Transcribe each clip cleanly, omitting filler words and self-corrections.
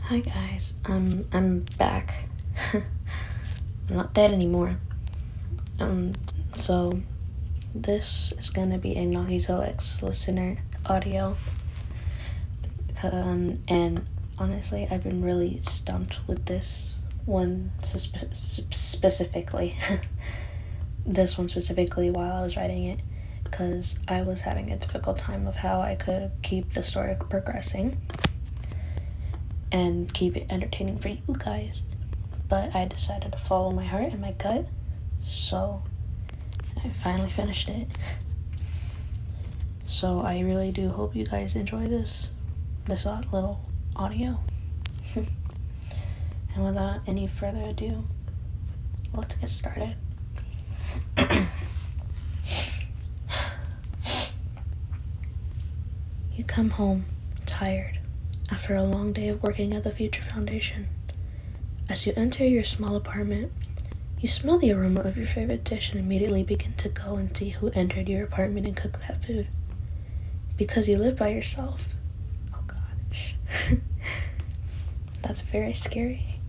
Hi guys, I'm back. I'm not dead anymore. So this is gonna be a Nagito X listener audio. And honestly, I've been really stumped with this one specifically. This one specifically while I was writing it, because I was having a difficult time of how I could keep the story progressing and keep it entertaining for you guys. But I decided to follow my heart and my gut, so I finally finished it. So I really do hope you guys enjoy this little audio. And without any further ado, let's get started. You come home tired after a long day of working at the Future Foundation. As you enter your small apartment, you smell the aroma of your favorite dish and immediately begin to go and see who entered your apartment and cooked that food. Because you live by yourself. Oh gosh. That's very scary.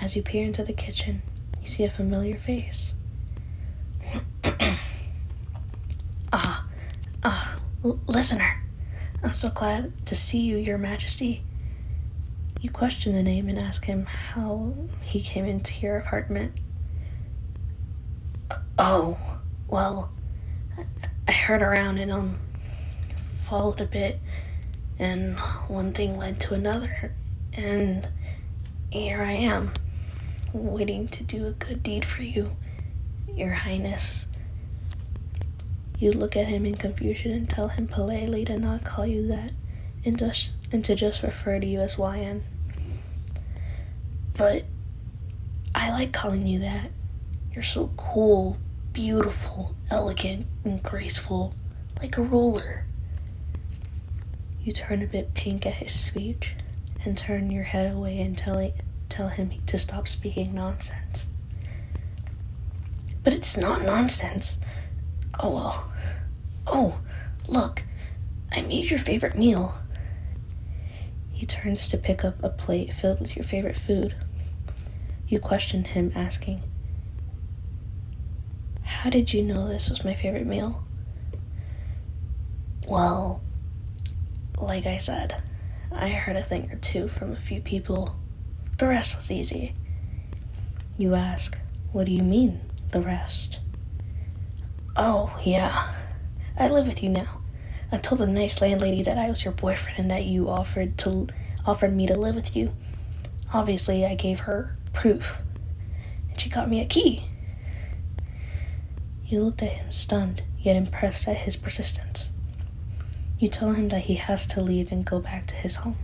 As you peer into the kitchen, you see a familiar face. Listener, I'm so glad to see you, Your Majesty. You question the name and ask him how he came into your apartment. Well, I heard around and followed a bit, and one thing led to another, and here I am, waiting to do a good deed for you, Your Highness. You look at him in confusion and tell him politely to not call you that, and to just refer to you as YN. But I like calling you that. You're so cool, beautiful, elegant, and graceful, like a ruler. You turn a bit pink at his speech and turn your head away and tell him to stop speaking nonsense. But it's not nonsense. Oh well. Oh, look, I made your favorite meal. He turns to pick up a plate filled with your favorite food. You question him, asking, "How did you know this was my favorite meal?" Well, like I said, I heard a thing or two from a few people. The rest was easy. You ask, "What do you mean, the rest?" Oh, yeah. I live with you now. I told the nice landlady that I was your boyfriend and that you offered me to live with you. Obviously, I gave her proof, and she got me a key. You looked at him stunned, yet impressed at his persistence. You tell him that he has to leave and go back to his home.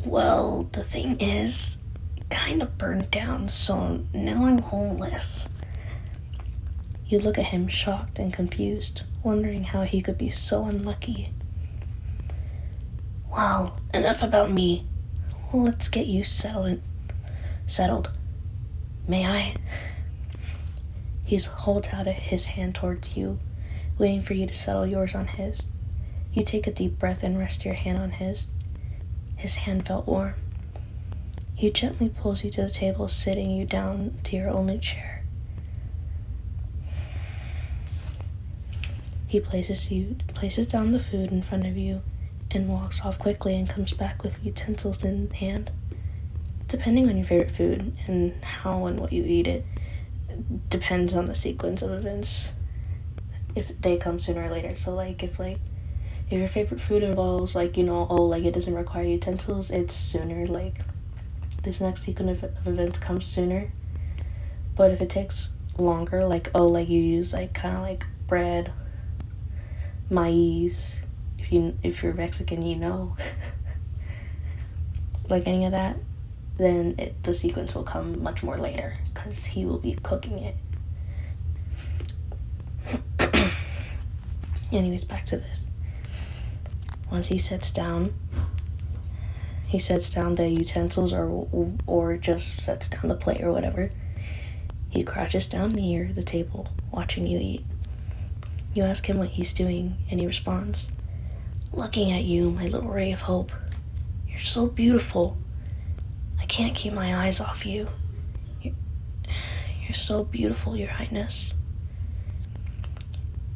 Well, the thing is, it kind of burned down, so now I'm homeless. You look at him shocked and confused, wondering how he could be so unlucky. Well, enough about me. Let's get you settled. May I? He holds out his hand towards you, waiting for you to settle yours on his. You take a deep breath and rest your hand on his. His hand felt warm. He gently pulls you to the table, sitting you down to your only chair. He places down the food in front of you and walks off quickly and comes back with utensils in hand. Depending on your favorite food and how and what you eat it, depends on the sequence of events, if they come sooner or later. So if your favorite food involves it doesn't require utensils, it's sooner, this next sequence of events comes sooner. But if it takes longer, you use bread, maize, if you're Mexican, any of that, then the sequence will come much more later, because he will be cooking it. Anyways, back to this. Once he sets down the utensils or just sets down the plate or whatever, he crouches down near the table, watching you eat. You ask him what he's doing, and he responds, "Looking at you, my little ray of hope. You're so beautiful. I can't keep my eyes off you. You're so beautiful, Your Highness.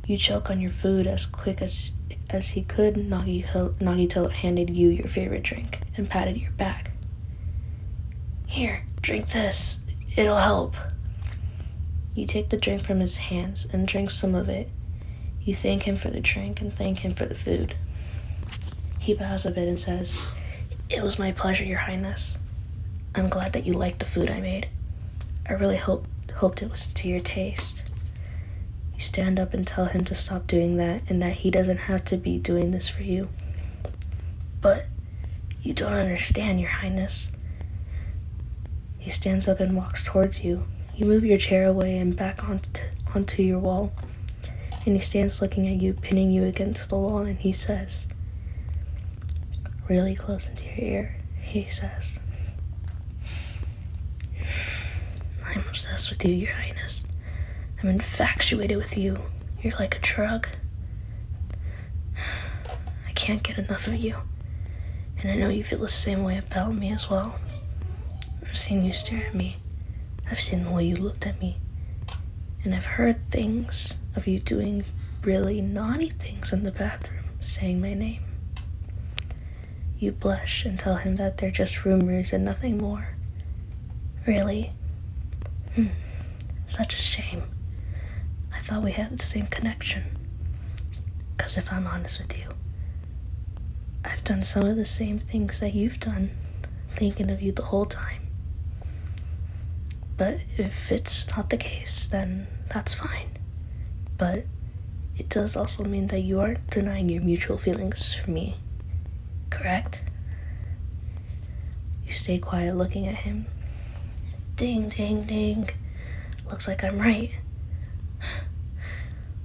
You choke on your food as quick as he could. Nagito handed you your favorite drink and patted your back. Here, drink this. It'll help. You take the drink from his hands and drink some of it. You thank him for the drink and thank him for the food. He bows a bit and says, "It was my pleasure, Your Highness. I'm glad that you liked the food I made. I really hoped it was to your taste." You stand up and tell him to stop doing that and that he doesn't have to be doing this for you. "But you don't understand, Your Highness." He stands up and walks towards you. You move your chair away and back onto your wall. And he stands looking at you, pinning you against the wall, and he says, really close into your ear, he says, "I'm obsessed with you, Your Highness. I'm infatuated with you. You're like a drug. I can't get enough of you. And I know you feel the same way about me as well. I've seen you stare at me. I've seen the way you looked at me. And I've heard things of you doing really naughty things in the bathroom, saying my name." You blush and tell him that they're just rumors and nothing more. "Really? Such a shame. I thought we had the same connection. 'Cause if I'm honest with you, I've done some of the same things that you've done, thinking of you the whole time. But if it's not the case, then that's fine. But it does also mean that you aren't denying your mutual feelings for me, correct?" You stay quiet looking at him. Ding, ding, ding. Looks like I'm right.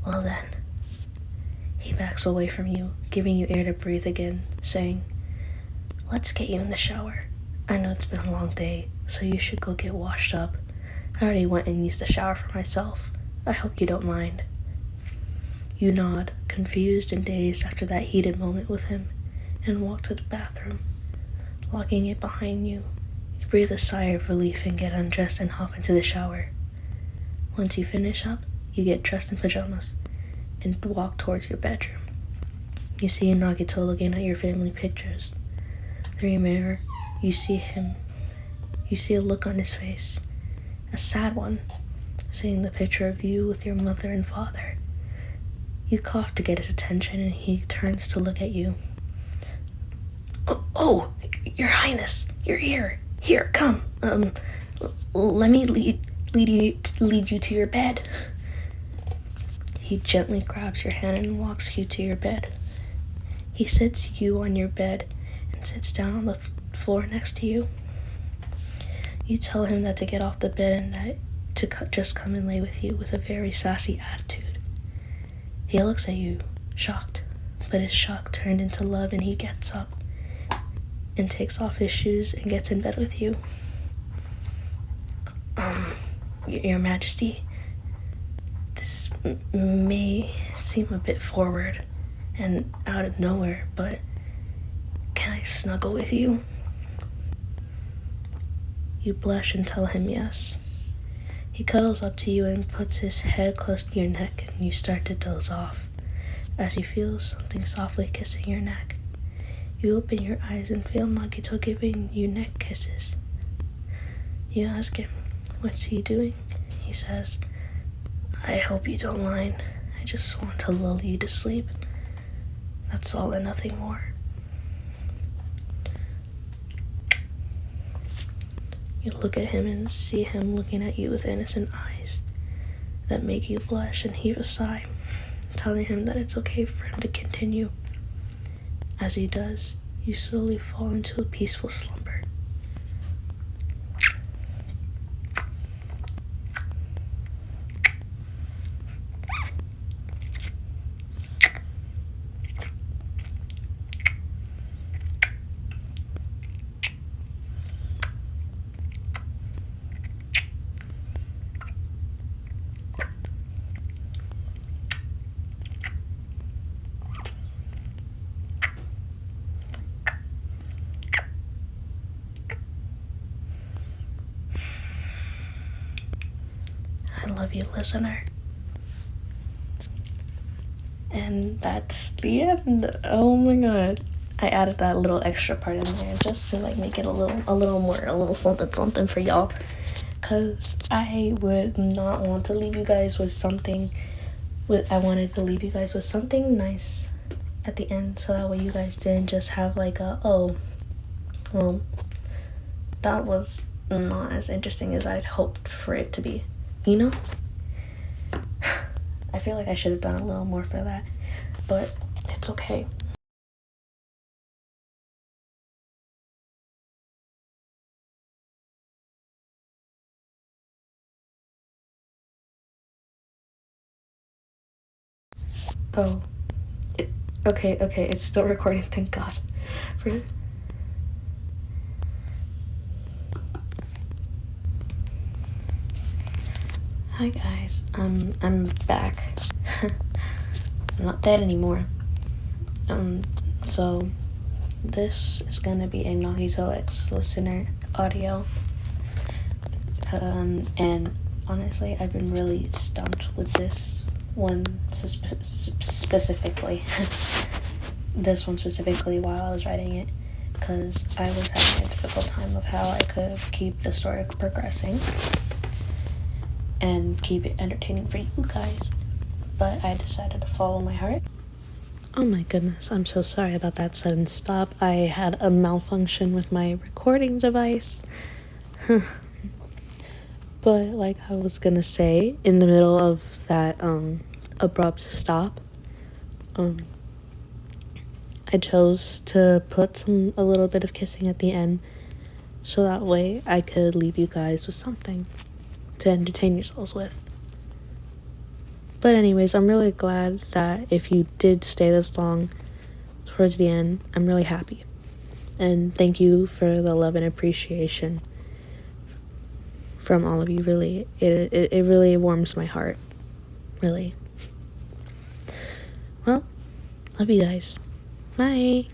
Well then. He backs away from you, giving you air to breathe again, saying, "Let's get you in the shower. I know it's been a long day, so you should go get washed up. I already went and used the shower for myself. I hope you don't mind." You nod, confused and dazed after that heated moment with him, and walk to the bathroom, locking it behind you. You breathe a sigh of relief and get undressed and hop into the shower. Once you finish up, you get dressed in pajamas and walk towards your bedroom. You see Nagito looking at your family pictures. Through your mirror, you see him. You see a look on his face, a sad one, seeing the picture of you with your mother and father. You cough to get his attention and he turns to look at you. Oh, Your Highness, you're here. Here, come. Let me lead you to your bed. He gently grabs your hand and walks you to your bed. He sits you on your bed and sits down on the floor next to you. You tell him that to get off the bed and that to just come and lay with you with a very sassy attitude. He looks at you, shocked, but his shock turned into love and he gets up and takes off his shoes and gets in bed with you. Your Majesty, this may seem a bit forward and out of nowhere, but can I snuggle with you? You blush and tell him yes. He cuddles up to you and puts his head close to your neck, and you start to doze off as you feel something softly kissing your neck. You open your eyes and feel Nagito giving you neck kisses. You ask him, what's he doing? He says, I hope you don't mind. I just want to lull you to sleep. That's all and nothing more. You look at him and see him looking at you with innocent eyes that make you blush and heave a sigh, telling him that it's okay for him to continue. As he does, you slowly fall into a peaceful slumber. love you, listener. And that's the end. Oh my god. I added that little extra part in there just to like make it a little something for y'all. Cause I would not want to leave you guys with something. I wanted to leave you guys with something nice at the end, so that way you guys didn't just have like a, oh, well, that was not as interesting as I'd hoped for it to be. You know? I feel like I should have done a little more for that, but it's okay. Oh, okay, it's still recording, thank God. Hi guys, I'm back. I'm not dead anymore. So this is gonna be a Nagito X listener audio. And honestly, I've been really stumped with this one specifically. This one specifically while I was writing it, because I was having a difficult time of how I could keep the story progressing and keep it entertaining for you guys. But I decided to follow my heart. Oh my goodness, I'm so sorry about that sudden stop. I had a malfunction with my recording device. But like I was gonna say, in the middle of that abrupt stop, I chose to put a little bit of kissing at the end, so that way I could leave you guys with something to entertain yourselves with. But anyways, I'm really glad that if you did stay this long towards the end, I'm really happy. And thank you for the love and appreciation from all of you. Really, it really warms my heart. Really. Well, love you guys. Bye.